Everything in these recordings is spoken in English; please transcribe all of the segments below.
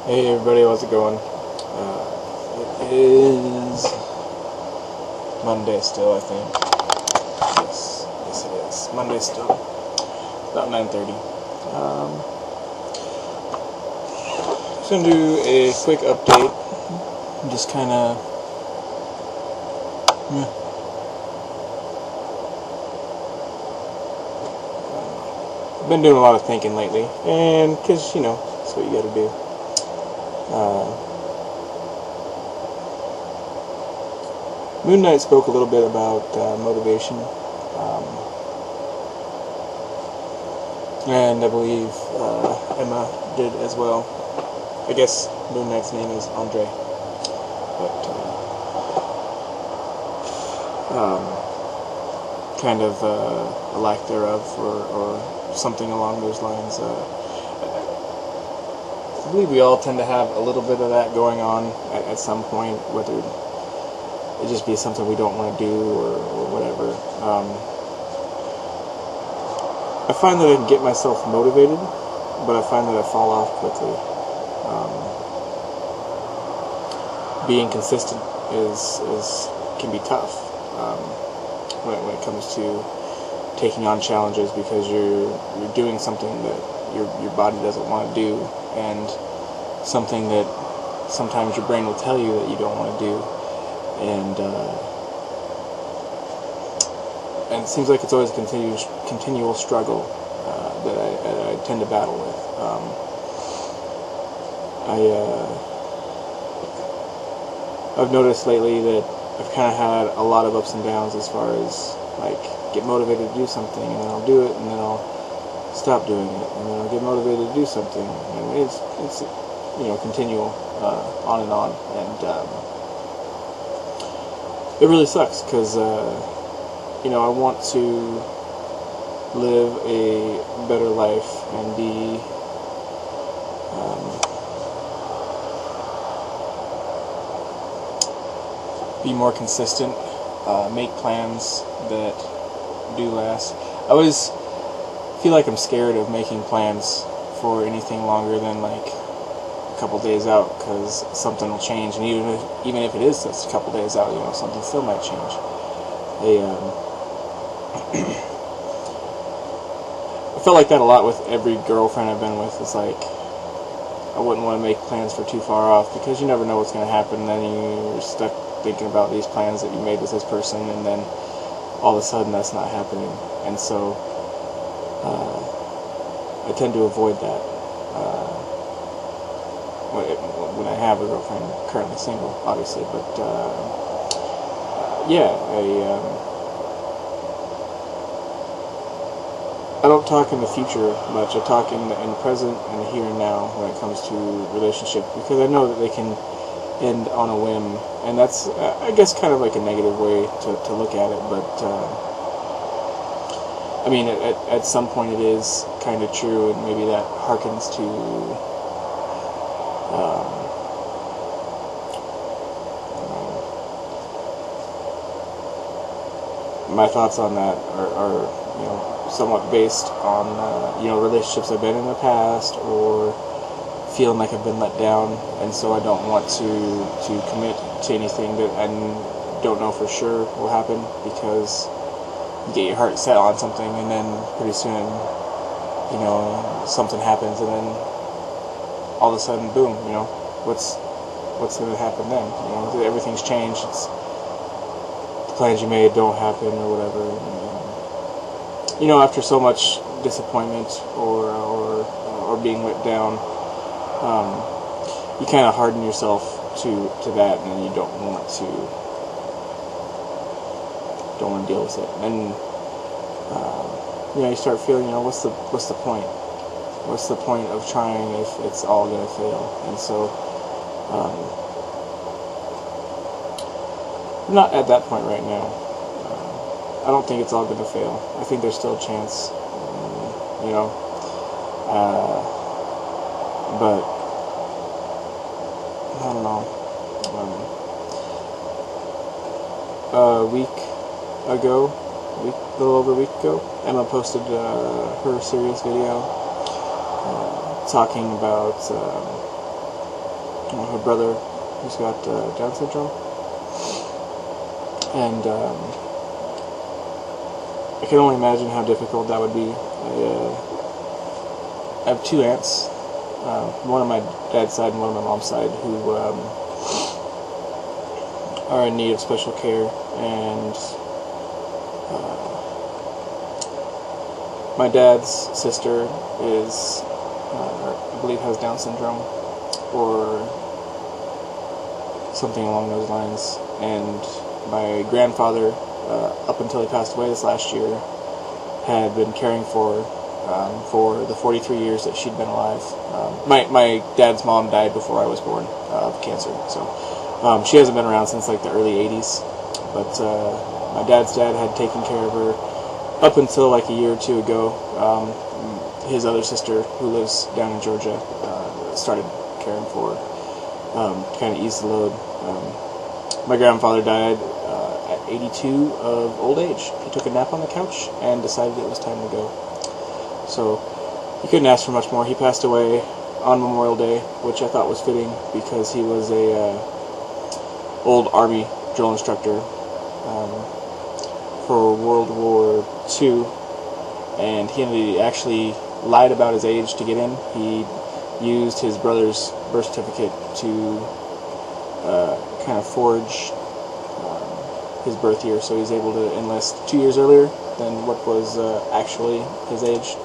Hey everybody, how's it going? It is Monday still, I think. Yes it is. Monday still. About 9:30. Just gonna do a quick update. Just kind of. Been doing a lot of thinking lately, and because that's what you got to do. Moon Knight spoke a little bit about motivation, and I believe Emma did as well. I guess Moon Knight's name is Andre, but kind of a lack thereof, or something along those lines. I believe we all tend to have a little bit of that going on at some point, whether it just be something we don't want to do or whatever. I find that I can get myself motivated, but I find that I fall off quickly. Being consistent can be tough when it comes to taking on challenges, because you're doing something that your body doesn't want to do, and something that sometimes your brain will tell you that you don't want to do, and it seems like it's always a continual struggle that I tend to battle with. I've noticed lately that I've kind of had a lot of ups and downs as far as like get motivated to do something, and then I'll do it, and then I'll stop doing it, and then I'll get motivated to do something, and it's continual on and on, and it really sucks, because I want to live a better life and be more consistent, make plans that do last. I always feel like I'm scared of making plans for anything longer than like a couple days out, because something will change, and even if it is just a couple days out, something still might change. I felt like that a lot with every girlfriend I've been with. It's like I wouldn't want to make plans for too far off, because you never know what's going to happen, and then you're stuck thinking about these plans that you made with this person, and then all of a sudden that's not happening, and so I tend to avoid that when I have a girlfriend. I'm currently single, obviously, but I don't talk in the future much. I talk in the present and the here and now when it comes to relationships, because I know that they can end on a whim, and that's I guess kind of like a negative way to look at it, but I mean at some point it is kind of true, and maybe that harkens to my thoughts on that are somewhat based on relationships I've been in the past, or feeling like I've been let down, and so I don't want to commit to anything that I don't know for sure will happen, because you get your heart set on something, and then pretty soon something happens, and then all of a sudden, boom, what's going to happen then? Everything's changed. The plans you made don't happen, or whatever. And, after so much disappointment or being let down, you kind of harden yourself to that, and you don't want to deal with it, and you start feeling, what's the point? What's the point of trying if it's all going to fail? And so I'm not at that point right now. I don't think it's all going to fail. I think there's still a chance, but I don't know. A little over a week ago, Emma posted her serious video talking about her brother who's got Down syndrome, and I can only imagine how difficult that would be. I have two aunts, one on my dad's side and one on my mom's side, who are in need of special care, and my dad's sister is, I believe, has Down syndrome, or something along those lines, and my grandfather, up until he passed away this last year, had been caring for the 43 years that she'd been alive. My dad's mom died before I was born of cancer, so she hasn't been around since like the early 80s, but my dad's dad had taken care of her up until like a year or two ago. His other sister, who lives down in Georgia, started caring for her, kind of ease the load. My grandfather died at 82 of old age. He took a nap on the couch and decided it was time to go. So he couldn't ask for much more. He passed away on Memorial Day, which I thought was fitting because he was a old Army drill instructor for World War II, and he actually lied about his age to get in. He used his brother's birth certificate to kind of forge his birth year, so he was able to enlist 2 years earlier than what was actually his age.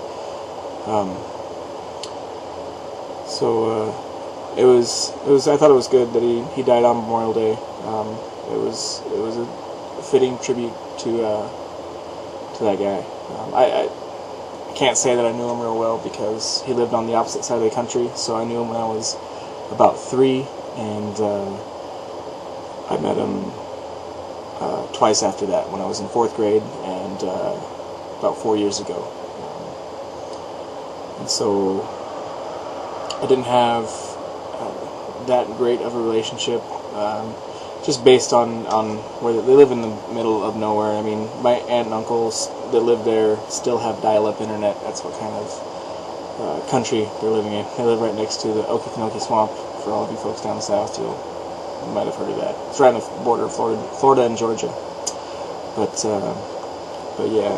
It was. I thought it was good that he died on Memorial Day. It was a fitting tribute to that guy. I can't say that I knew him real well because he lived on the opposite side of the country. So I knew him when I was about 3, and I met him twice after that, when I was in 4th grade and about 4 years ago. And so I didn't have that great of a relationship, just based on where they live in the middle of nowhere. I mean, my aunt and uncles that live there still have dial-up internet. That's what kind of country they're living in. They live right next to the Okefenokee Swamp. For all of you folks down south, you might have heard of that. It's right on the border of Florida and Georgia. But yeah.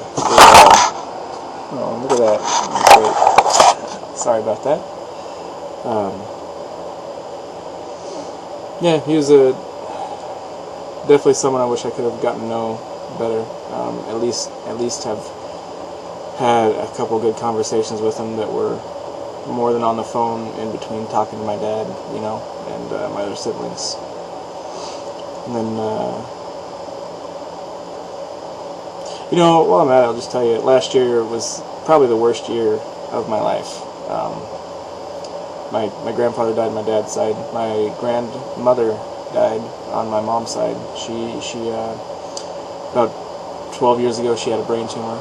Oh, look at that. Great. Sorry about that. Yeah, he was definitely someone I wish I could have gotten to know better. At least have had a couple good conversations with him that were more than on the phone in between talking to my dad, and my other siblings. And then, while I'm at it, I'll just tell you, last year was probably the worst year of my life. My grandfather died on my dad's side. My grandmother died on my mom's side. She about 12 years ago, she had a brain tumor,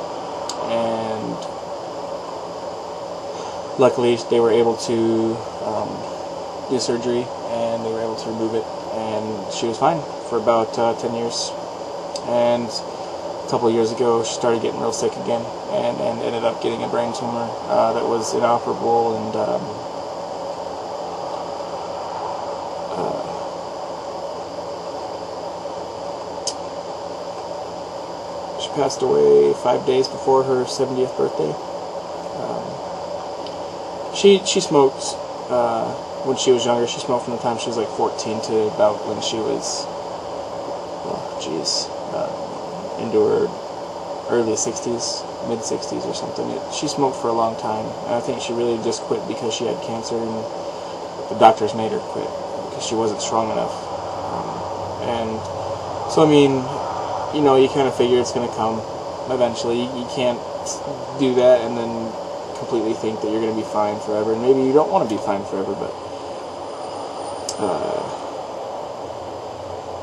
and luckily they were able to do surgery, and they were able to remove it, and she was fine for about 10 years. And a couple of years ago, she started getting real sick again, and ended up getting a brain tumor that was inoperable, and she passed away 5 days before her 70th birthday. She smoked when she was younger. She smoked from the time she was like 14 to about when she was, into her early 60s, mid 60s or something. She smoked for a long time, and I think she really just quit because she had cancer, and the doctors made her quit because she wasn't strong enough. And so, I mean, you kind of figure it's going to come eventually. You can't do that and then completely think that you're going to be fine forever. And maybe you don't want to be fine forever, but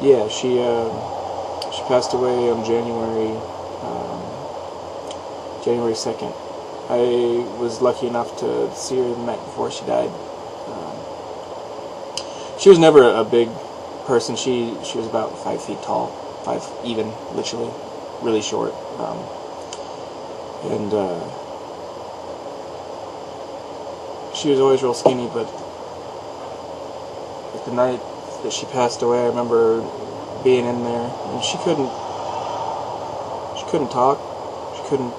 yeah, she passed away on January 2nd. I was lucky enough to see her the night before she died. She was never a big person. She was about 5 feet tall, 5 even, literally, really short. And she was always real skinny, but like the night that she passed away, I remember being in there, and she couldn't talk, she couldn't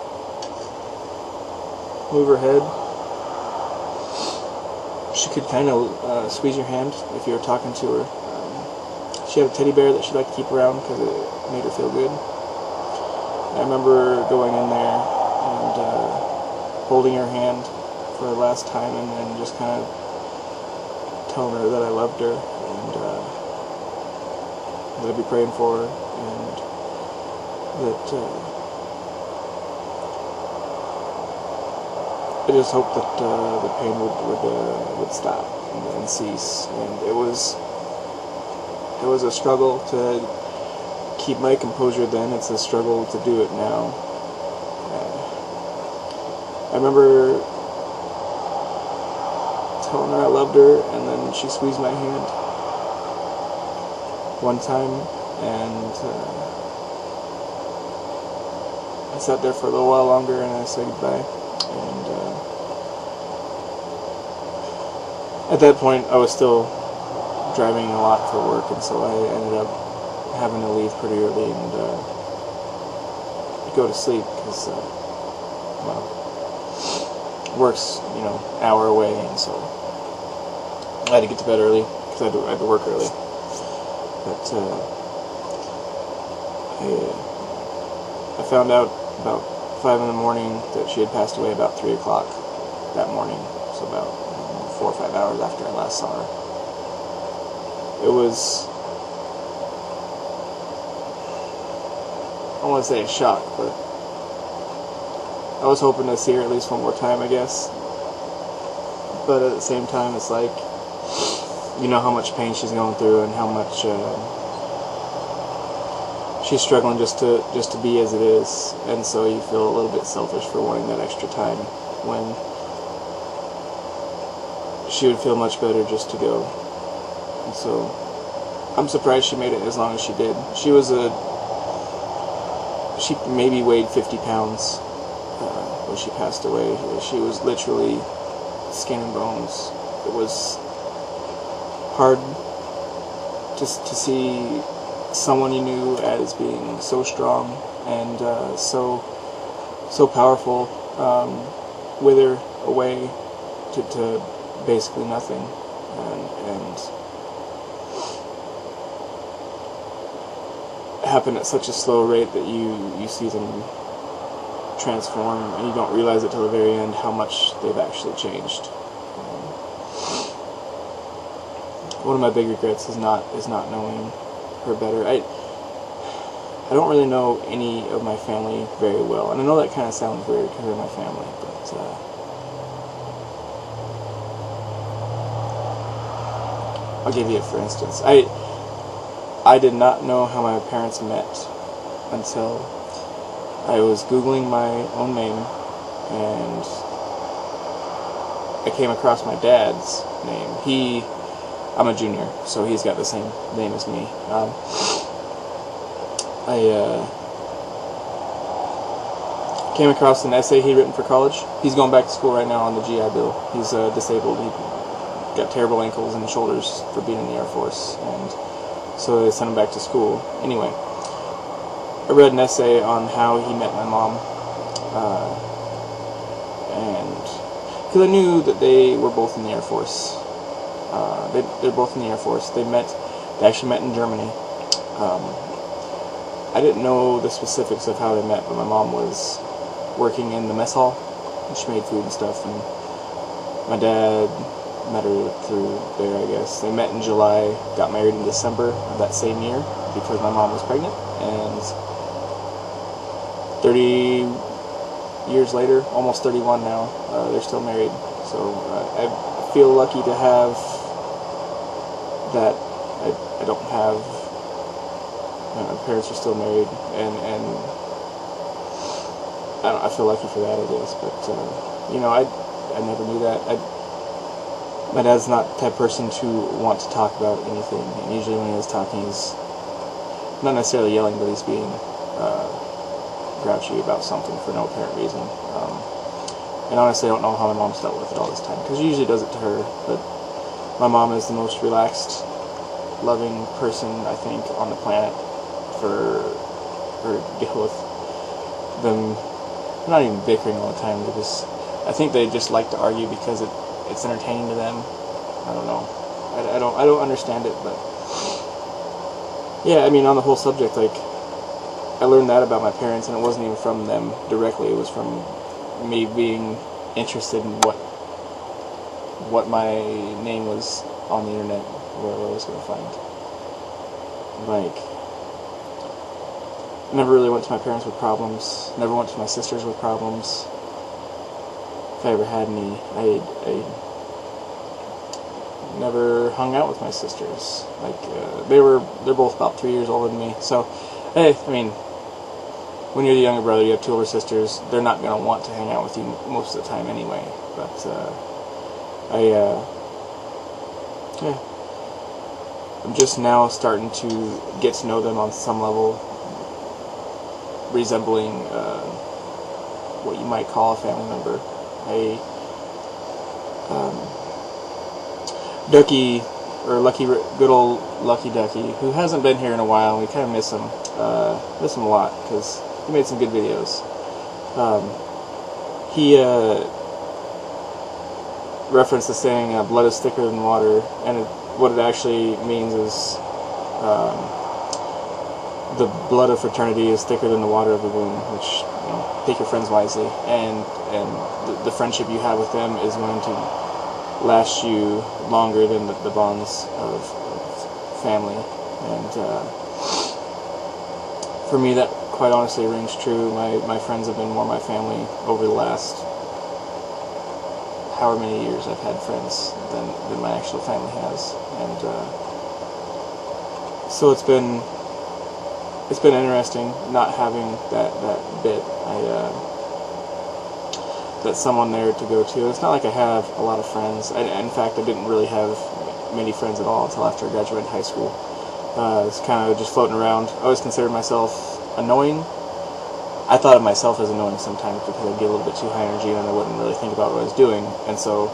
move her head. She could kind of squeeze your hand if you were talking to her. She had a teddy bear that she liked to keep around because it made her feel good. I remember going in there and holding her hand for the last time, and then just kind of telling her that I loved her, and that I'd be praying for her, and that I just hoped that the pain would stop and cease. And it was a struggle to keep my composure then. It's a struggle to do it now. I remember telling her I loved her, and then she squeezed my hand one time, and I sat there for a little while longer, and I said goodbye. And at that point, I was still driving a lot for work, and so I ended up having to leave pretty early and go to sleep because, well, work's, hour away, and so I had to get to bed early because I had to work early. But I found out about 5 in the morning that she had passed away about 3 o'clock that morning, so about 4 or 5 hours after I last saw her. It was, I don't want to say a shock, but I was hoping to see her at least one more time, I guess. But at the same time, it's like, you know how much pain she's going through and how much she's struggling just to be as it is, and so you feel a little bit selfish for wanting that extra time when she would feel much better just to go. And so I'm surprised she made it as long as she did. She maybe weighed 50 pounds when she passed away. She was literally skin and bones. It was hard to see someone you knew as being so strong and so powerful wither away to basically nothing, and happen at such a slow rate that you see them transform, and you don't realize it till the very end how much they've actually changed. One of my big regrets is not knowing her better. I don't really know any of my family very well, and I know that kind of sounds weird because they're my family, but I'll give you a for instance. I did not know how my parents met until I was Googling my own name, and I came across my dad's name. I'm a junior, so he's got the same name as me. I came across an essay he'd written for college. He's going back to school right now on the GI Bill. He's disabled. He got terrible ankles and shoulders for being in the Air Force, and so they sent him back to school. Anyway, I read an essay on how he met my mom, and because I knew that they were both in the Air Force. They're both in the Air Force. They actually met in Germany. I didn't know the specifics of how they met, but my mom was working in the mess hall, and she made food and stuff, and my dad met her through there, I guess. They met in July, got married in December of that same year, because my mom was pregnant, and 30 years later, almost 31 now, they're still married. So I feel lucky to have that. I don't have, my parents are still married, and I feel lucky for that, I guess. But I never knew that. My dad's not the type of person to want to talk about anything, and usually when he is talking, he's not necessarily yelling, but he's being grouchy about something for no apparent reason. And honestly, I don't know how my mom's dealt with it all this time, because she usually does it to her, but my mom is the most relaxed, loving person, I think, on the planet for deal with them not even bickering all the time. I think they just like to argue because it's entertaining to them. I don't know. I don't understand it, but yeah, I mean, on the whole subject, like, I learned that about my parents, and it wasn't even from them directly. It was from me being interested in what my name was on the internet, where I was going to find. Like, never really went to my parents with problems. Never went to my sisters with problems. If I ever had any, I never hung out with my sisters. Like, they're both about 3 years older than me. So, hey, I mean, when you're the younger brother, you have 2 older sisters. They're not gonna want to hang out with you most of the time anyway. But yeah, I'm just now starting to get to know them on some level, resembling what you might call a family member. Ducky, or good old Lucky Ducky, who hasn't been here in a while, and we kind of miss him a lot, because he made some good videos. He referenced the saying, blood is thicker than water, and what it actually means is the blood of fraternity is thicker than the water of the womb, which, you know, pick your friends wisely, and the friendship you have with them is going to last you longer than the bonds of family. And for me, that quite honestly rings true. My friends have been more my family over the last however many years I've had friends than my actual family has. And so it's been interesting not having that bit. That's someone there to go to. It's not like I have a lot of friends. In fact, I didn't really have many friends at all until after I graduated high school. I was kind of just floating around. I always considered myself annoying. I thought of myself as annoying sometimes because I'd get a little bit too high energy and I wouldn't really think about what I was doing. And so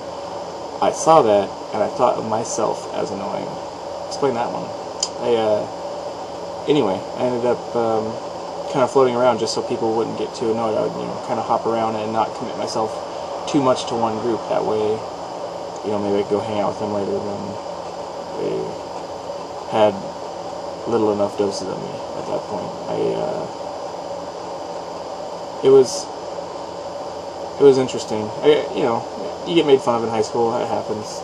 I saw that and I thought of myself as annoying. Explain that one. Anyway, I ended up kind of floating around just so people wouldn't get too annoyed. I would, kind of hop around and not commit myself too much to one group. That way, maybe I'd go hang out with them later when they had little enough doses of me at that point. It was interesting. You get made fun of in high school. It happens.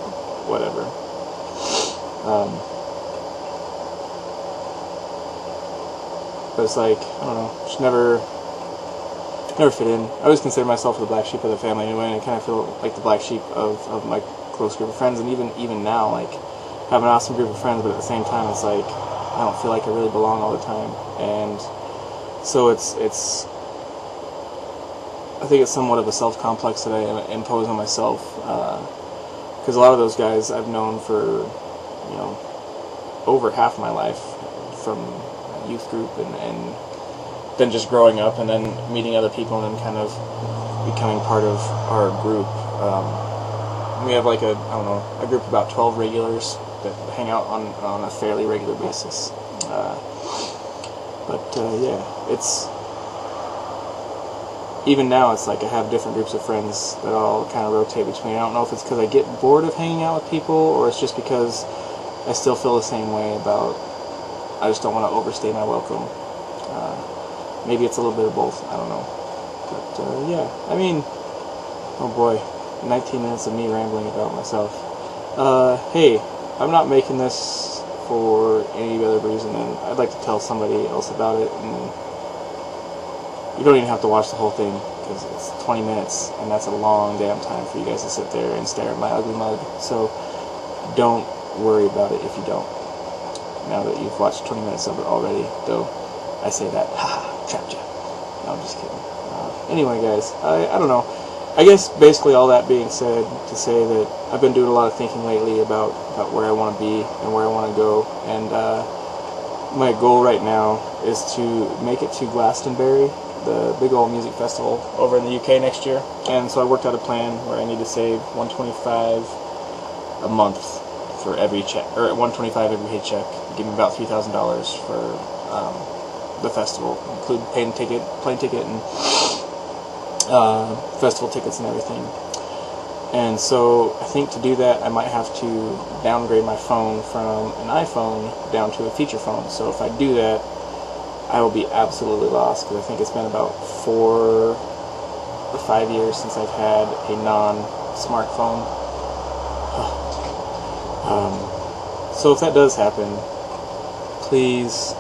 Whatever. But it's like, I don't know, just never fit in. I always consider myself the black sheep of the family anyway, and I kind of feel like the black sheep of my close group of friends, and even now, like, I have an awesome group of friends, but at the same time, it's like, I don't feel like I really belong all the time. And so it's I think it's somewhat of a self-complex that I impose on myself, because a lot of those guys I've known for, over half my life, from youth group and then just growing up and then meeting other people and then kind of becoming part of our group. We have like a group of about 12 regulars that hang out on a fairly regular basis. Yeah, it's even now it's like I have different groups of friends that all kind of rotate between. I don't know if it's because I get bored of hanging out with people or it's just because I still feel the same way about I just don't want to overstay my welcome. Maybe it's a little bit of both. I don't know. But, yeah. I mean, oh boy. 19 minutes of me rambling about myself. Hey, I'm not making this for any other reason, and I'd like to tell somebody else about it, and you don't even have to watch the whole thing, because it's 20 minutes, and that's a long damn time for you guys to sit there and stare at my ugly mug. So, don't worry about it if you don't. Now that you've watched 20 minutes of it already, though I say that, haha, trapped you. No, I'm just kidding. Anyway, guys, I don't know. I guess basically all that being said, to say that I've been doing a lot of thinking lately about where I want to be and where I want to go, and my goal right now is to make it to Glastonbury, the big old music festival over in the UK next year. And so I worked out a plan where I need to save $125 a month for every check, or $125 every paycheck. Give me about $3,000 for the festival, include plane ticket, and festival tickets and everything. And so I think to do that, I might have to downgrade my phone from an iPhone down to a feature phone. So if I do that, I will be absolutely lost, because I think it's been about 4 or 5 years since I've had a non-smartphone. So if that does happen, please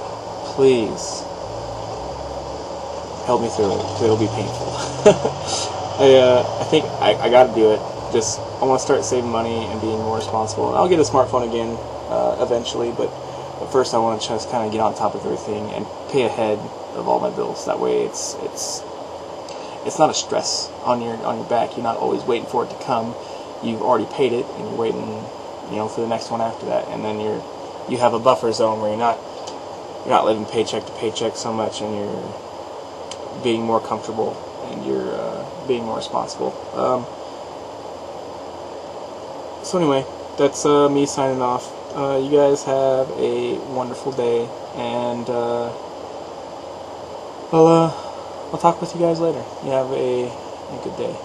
help me through it, because it'll be painful. I think I got to do it. Just, I want to start saving money and being more responsible. And I'll get a smartphone again eventually, but first I want to just kind of get on top of everything and pay ahead of all my bills. That way it's not a stress on your back. You're not always waiting for it to come. You've already paid it, and you're waiting, for the next one after that. And then you have a buffer zone where you're not living paycheck to paycheck so much, and you're being more comfortable, and you're being more responsible. So anyway, that's me signing off. You guys have a wonderful day, and I'll talk with you guys later. You have a good day.